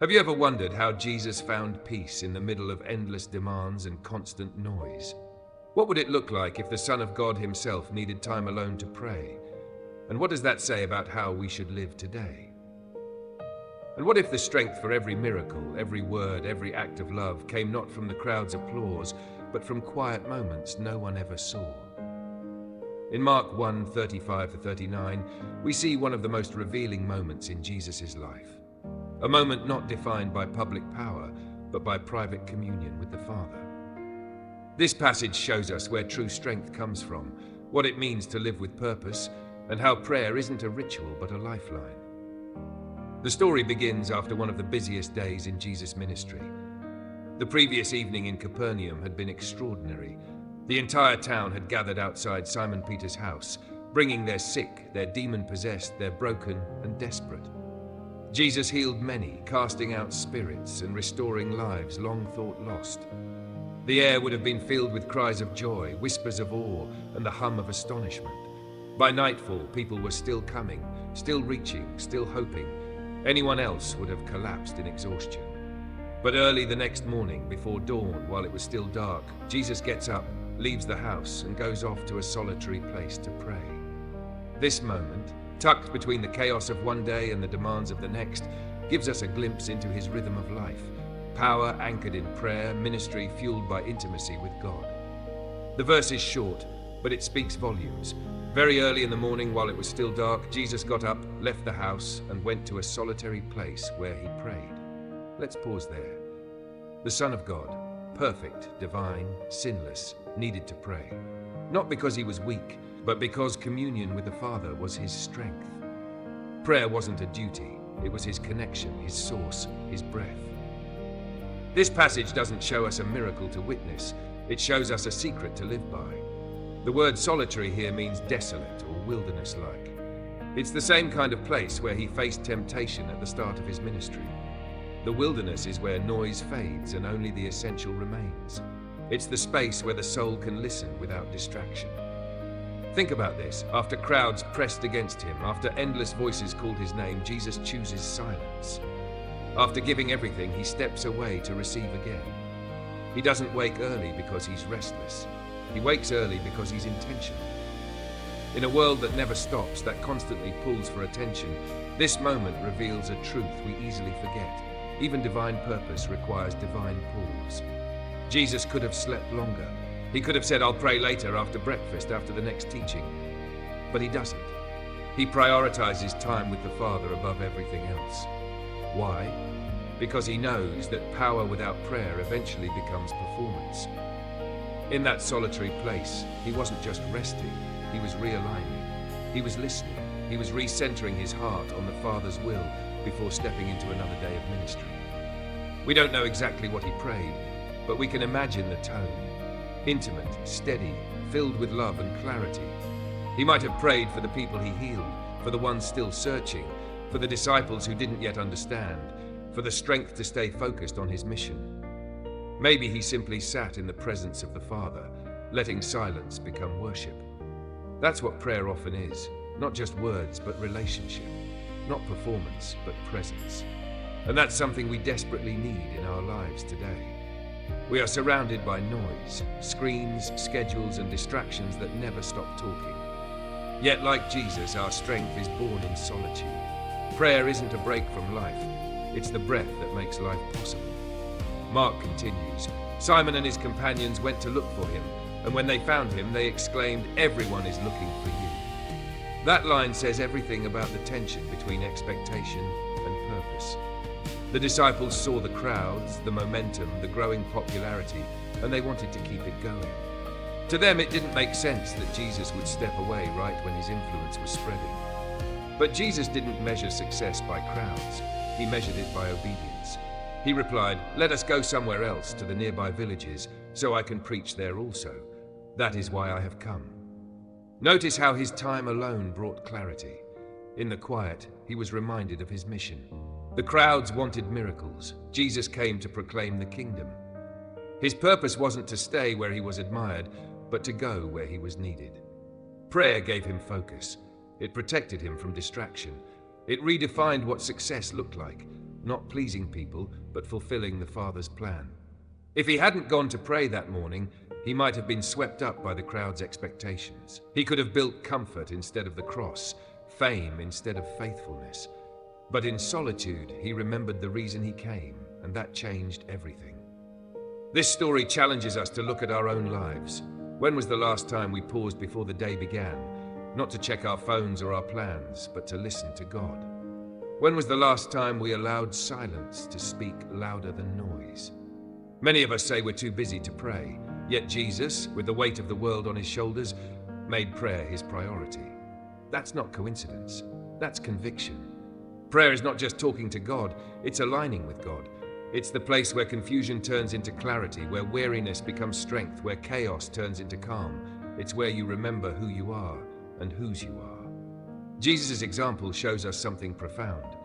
Have you ever wondered how Jesus found peace in the middle of endless demands and constant noise? What would it look like if the Son of God himself needed time alone to pray? And what does that say about how we should live today? And what if the strength for every miracle, every word, every act of love came not from the crowd's applause, but from quiet moments no one ever saw? In Mark 1:35-39, we see one of the most revealing moments in Jesus' life. A moment not defined by public power, but by private communion with the Father. This passage shows us where true strength comes from, what it means to live with purpose, and how prayer isn't a ritual but a lifeline. The story begins after one of the busiest days in Jesus' ministry. The previous evening in Capernaum had been extraordinary. The entire town had gathered outside Simon Peter's house, bringing their sick, their demon-possessed, their broken and desperate. Jesus healed many, casting out spirits and restoring lives long thought lost. The air would have been filled with cries of joy, whispers of awe, and the hum of astonishment. By nightfall, people were still coming, still reaching, still hoping. Anyone else would have collapsed in exhaustion. But early the next morning, before dawn, while it was still dark, Jesus gets up, leaves the house, and goes off to a solitary place to pray. This moment, tucked between the chaos of one day and the demands of the next, gives us a glimpse into his rhythm of life. Power anchored in prayer, ministry fueled by intimacy with God. The verse is short, but it speaks volumes. Very early in the morning, while it was still dark, Jesus got up, left the house, and went to a solitary place where he prayed. Let's pause there. The Son of God, perfect, divine, sinless, needed to pray. Not because he was weak, but because communion with the Father was his strength. Prayer wasn't a duty, it was his connection, his source, his breath. This passage doesn't show us a miracle to witness, it shows us a secret to live by. The word solitary here means desolate or wilderness-like. It's the same kind of place where he faced temptation at the start of his ministry. The wilderness is where noise fades and only the essential remains. It's the space where the soul can listen without distraction. Think about this. After crowds pressed against him, after endless voices called his name, Jesus chooses silence. After giving everything, he steps away to receive again. He doesn't wake early because he's restless. He wakes early because he's intentional. In a world that never stops, that constantly pulls for attention, this moment reveals a truth we easily forget. Even divine purpose requires divine pause. Jesus could have slept longer. He could have said, "I'll pray later, after breakfast, after the next teaching." But he doesn't. He prioritizes time with the Father above everything else. Why? Because he knows that power without prayer eventually becomes performance. In that solitary place, he wasn't just resting, he was realigning. He was listening. He was recentering his heart on the Father's will before stepping into another day of ministry. We don't know exactly what he prayed, but we can imagine the tone. Intimate, steady, filled with love and clarity. He might have prayed for the people he healed, for the ones still searching, for the disciples who didn't yet understand, for the strength to stay focused on his mission. Maybe he simply sat in the presence of the Father, letting silence become worship. That's what prayer often is, not just words, but relationship. Not performance, but presence. And that's something we desperately need in our lives today. We are surrounded by noise, screens, schedules, and distractions that never stop talking. Yet, like Jesus, our strength is born in solitude. Prayer isn't a break from life, it's the breath that makes life possible. Mark continues, Simon and his companions went to look for him, and when they found him, they exclaimed, "Everyone is looking for you." That line says everything about the tension between expectation and purpose. The disciples saw the crowds, the momentum, the growing popularity, and they wanted to keep it going. To them, it didn't make sense that Jesus would step away right when his influence was spreading. But Jesus didn't measure success by crowds. He measured it by obedience. He replied, "Let us go somewhere else, to the nearby villages, so I can preach there also. That is why I have come." Notice how his time alone brought clarity. In the quiet, he was reminded of his mission. The crowds wanted miracles. Jesus came to proclaim the kingdom. His purpose wasn't to stay where he was admired, but to go where he was needed. Prayer gave him focus. It protected him from distraction. It redefined what success looked like. not pleasing people, but fulfilling the Father's plan. If he hadn't gone to pray that morning, he might have been swept up by the crowd's expectations. He could have built comfort instead of the cross, fame instead of faithfulness. But in solitude, he remembered the reason he came, and that changed everything. This story challenges us to look at our own lives. When was the last time we paused before the day began, not to check our phones or our plans, but to listen to God? When was the last time we allowed silence to speak louder than noise? Many of us say we're too busy to pray, yet Jesus, with the weight of the world on his shoulders, made prayer his priority. That's not coincidence, that's conviction. Prayer is not just talking to God, it's aligning with God. It's the place where confusion turns into clarity, where weariness becomes strength, where chaos turns into calm. It's where you remember who you are and whose you are. Jesus' example shows us something profound.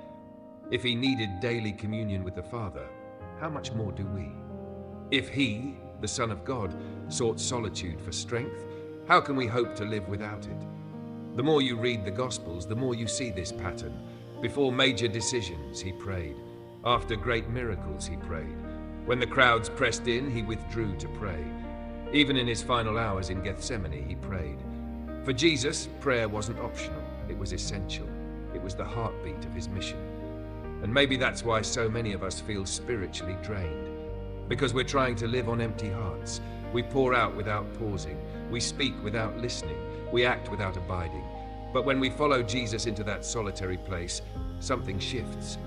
If he needed daily communion with the Father, how much more do we? If he, the Son of God, sought solitude for strength, how can we hope to live without it? The more you read the Gospels, the more you see this pattern. Before major decisions, he prayed. After great miracles, he prayed. When the crowds pressed in, he withdrew to pray. Even in his final hours in Gethsemane, he prayed. For Jesus, prayer wasn't optional. It was essential. It was the heartbeat of his mission. And maybe that's why so many of us feel spiritually drained. Because we're trying to live on empty hearts. We pour out without pausing. We speak without listening. We act without abiding. But when we follow Jesus into that solitary place, something shifts.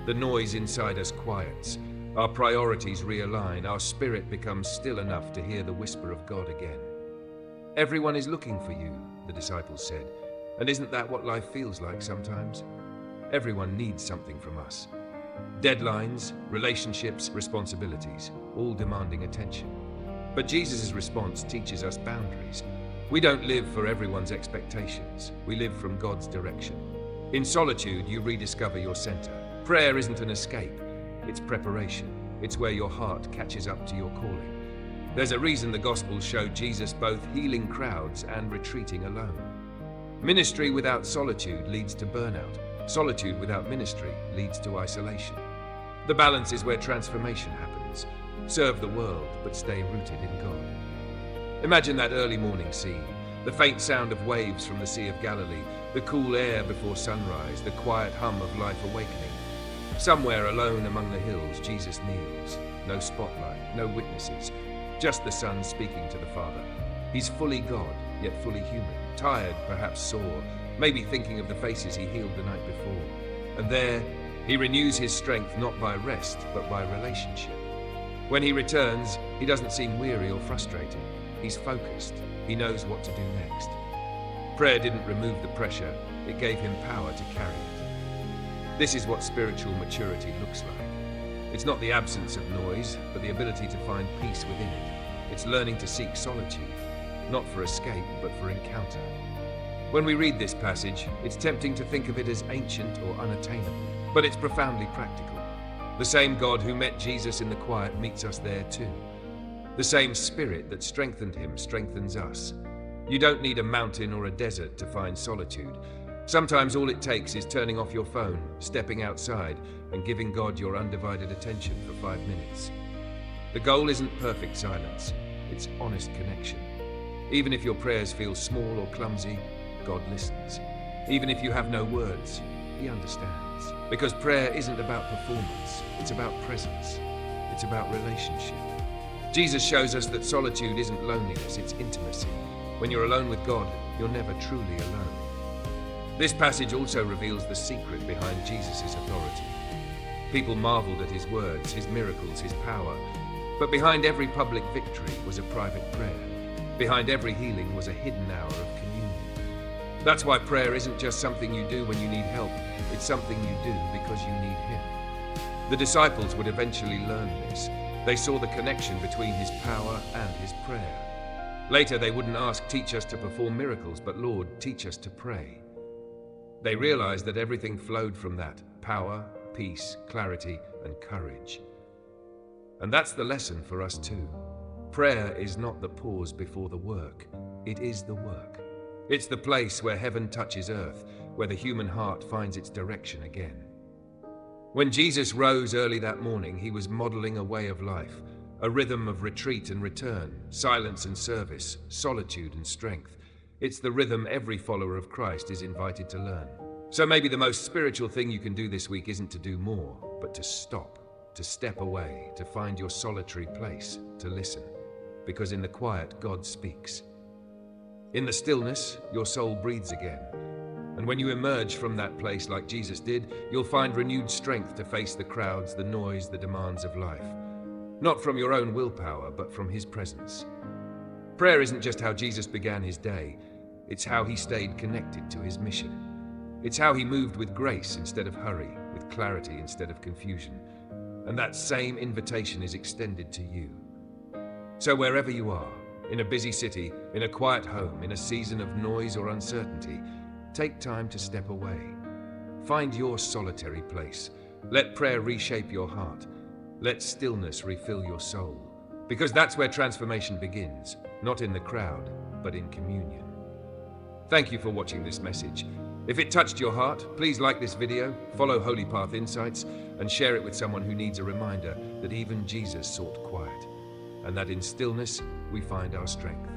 The noise inside us quiets. Our priorities realign. Our spirit becomes still enough to hear the whisper of God again. Everyone is looking for you, the disciples said. And isn't that what life feels like sometimes? Everyone needs something from us. Deadlines, relationships, responsibilities, all demanding attention. But Jesus' response teaches us boundaries. We don't live for everyone's expectations. We live from God's direction. In solitude, you rediscover your center. Prayer isn't an escape. It's preparation. It's where your heart catches up to your calling. There's a reason the Gospels show Jesus both healing crowds and retreating alone. Ministry without solitude leads to burnout. Solitude without ministry leads to isolation. The balance is where transformation happens. Serve the world, but stay rooted in God. Imagine that early morning scene, the faint sound of waves from the Sea of Galilee, the cool air before sunrise, the quiet hum of life awakening. Somewhere alone among the hills, Jesus kneels. No spotlight, no witnesses, just the Son speaking to the Father. He's fully God, yet fully human, tired, perhaps sore, maybe thinking of the faces he healed the night before. And there, he renews his strength not by rest, but by relationship. When he returns, he doesn't seem weary or frustrated. He's focused. He knows what to do next. Prayer didn't remove the pressure, it gave him power to carry it. This is what spiritual maturity looks like. It's not the absence of noise, but the ability to find peace within it. It's learning to seek solitude, not for escape, but for encounter. When we read this passage, it's tempting to think of it as ancient or unattainable, but it's profoundly practical. The same God who met Jesus in the quiet meets us there too. The same Spirit that strengthened him strengthens us. You don't need a mountain or a desert to find solitude. Sometimes all it takes is turning off your phone, stepping outside, and giving God your undivided attention for 5 minutes. The goal isn't perfect silence, it's honest connection. Even if your prayers feel small or clumsy, God listens. Even if you have no words, he understands. Because prayer isn't about performance, it's about presence. It's about relationship. Jesus shows us that solitude isn't loneliness, it's intimacy. When you're alone with God, you're never truly alone. This passage also reveals the secret behind Jesus' authority. People marveled at his words, his miracles, his power. But behind every public victory was a private prayer. Behind every healing was a hidden hour of communion. That's why prayer isn't just something you do when you need help. It's something you do because you need him. The disciples would eventually learn this. They saw the connection between his power and his prayer. Later, they wouldn't ask, "Teach us to perform miracles," but, "Lord, teach us to pray." They realized that everything flowed from that: power, peace, clarity, and courage. And that's the lesson for us too. Prayer is not the pause before the work. It is the work. It's the place where heaven touches earth, where the human heart finds its direction again. When Jesus rose early that morning, he was modeling a way of life, a rhythm of retreat and return, silence and service, solitude and strength. It's the rhythm every follower of Christ is invited to learn. So maybe the most spiritual thing you can do this week isn't to do more, but to stop, to step away, to find your solitary place, to listen. Because in the quiet, God speaks. In the stillness, your soul breathes again. And when you emerge from that place like Jesus did, you'll find renewed strength to face the crowds, the noise, the demands of life. Not from your own willpower, but from his presence. Prayer isn't just how Jesus began his day, it's how he stayed connected to his mission. It's how he moved with grace instead of hurry, with clarity instead of confusion. And that same invitation is extended to you. So wherever you are, in a busy city, in a quiet home, in a season of noise or uncertainty, take time to step away. Find your solitary place. Let prayer reshape your heart. Let stillness refill your soul. Because that's where transformation begins, not in the crowd, but in communion. Thank you for watching this message. If it touched your heart, please like this video, follow Holy Path Insights, and share it with someone who needs a reminder that even Jesus sought quiet, and that in stillness we find our strength.